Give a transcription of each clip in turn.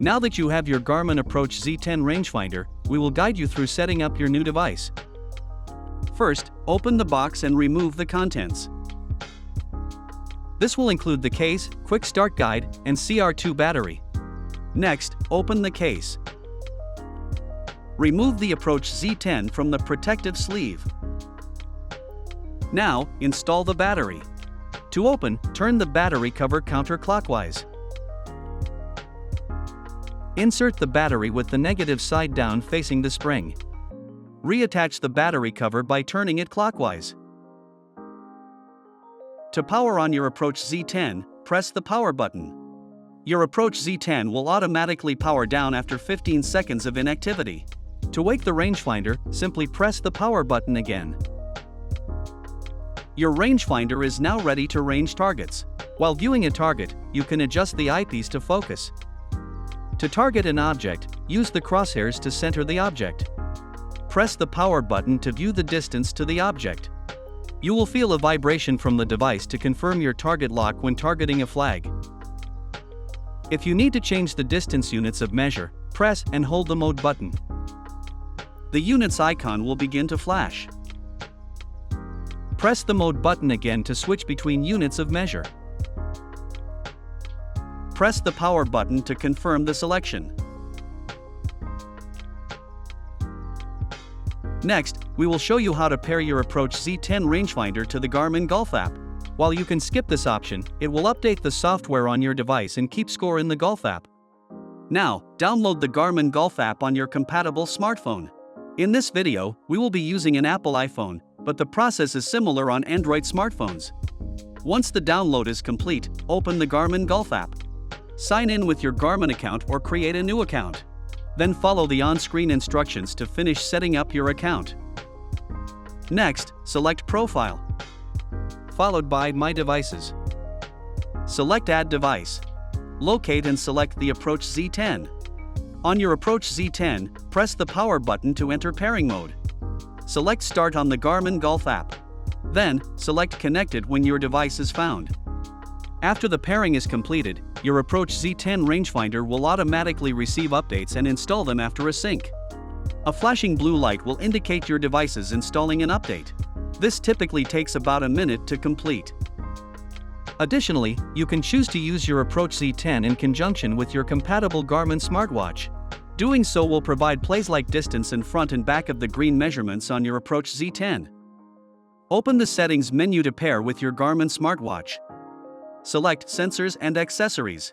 Now that you have your Garmin Approach Z10 rangefinder, we will guide you through setting up your new device. First, open the box and remove the contents. This will include the case, quick start guide, and CR2 battery. Next, open the case. Remove the Approach Z10 from the protective sleeve. Now, install the battery. To open, turn the battery cover counterclockwise. Insert the battery with the negative side down facing the spring. Reattach the battery cover by turning it clockwise. To power on your Approach Z10, press the power button. Your Approach Z10 will automatically power down after 15 seconds of inactivity. To wake the rangefinder, simply press the power button again. Your rangefinder is now ready to range targets. While viewing a target, you can adjust the eyepiece to focus. To target an object, use the crosshairs to center the object. Press the power button to view the distance to the object. You will feel a vibration from the device to confirm your target lock when targeting a flag. If you need to change the distance units of measure, press and hold the mode button. The units icon will begin to flash. Press the mode button again to switch between units of measure. Press the power button to confirm the selection. Next, we will show you how to pair your Approach Z10 rangefinder to the Garmin Golf App. While you can skip this option, it will update the software on your device and keep score in the Golf App. Now, download the Garmin Golf App on your compatible smartphone. In this video, we will be using an Apple iPhone, but the process is similar on Android smartphones. Once the download is complete, open the Garmin Golf App. Sign in with your Garmin account or create a new account. Then follow the on-screen instructions to finish setting up your account. Next, select Profile, followed by My Devices. Select Add Device. Locate and select the Approach Z10. On your Approach Z10, press the power button to enter pairing mode. Select Start on the Garmin Golf App. Then, select Connected when your device is found. After the pairing is completed, your Approach Z10 rangefinder will automatically receive updates and install them after a sync. A flashing blue light will indicate your device is installing an update. This typically takes about a minute to complete. Additionally, you can choose to use your Approach Z10 in conjunction with your compatible Garmin Smartwatch. Doing so will provide plays-like distance in front and back of the green measurements on your Approach Z10. Open the Settings menu to pair with your Garmin Smartwatch. Select Sensors and Accessories.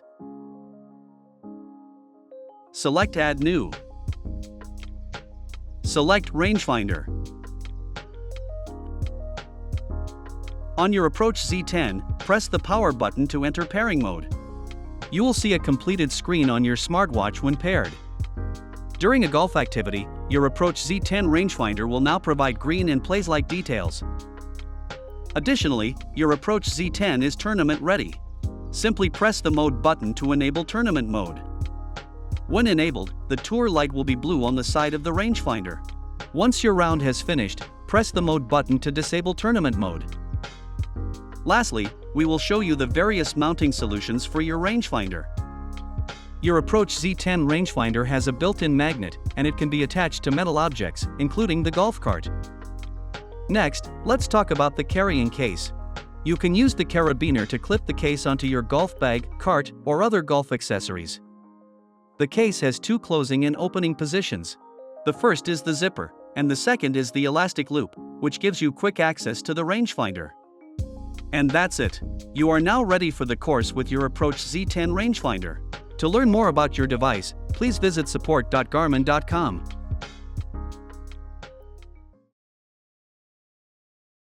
Select Add New. Select Rangefinder. On your Approach Z10, press the power button to enter pairing mode. You will see a completed screen on your smartwatch when paired. During a golf activity, your Approach Z10 rangefinder will now provide green and plays-like details. Additionally, your Approach Z10 is tournament ready. Simply press the mode button to enable tournament mode. When enabled, the tour light will be blue on the side of the rangefinder. Once your round has finished, press the mode button to disable tournament mode. Lastly, we will show you the various mounting solutions for your rangefinder. Your Approach Z10 rangefinder has a built-in magnet, and it can be attached to metal objects, including the golf cart. Next, let's talk about the carrying case. You can use the carabiner to clip the case onto your golf bag, cart, or other golf accessories. The case has two closing and opening positions. The first is the zipper, and the second is the elastic loop, which gives you quick access to the rangefinder. And that's it. You are now ready for the course with your Approach Z10 rangefinder. To learn more about your device, please visit support.garmin.com.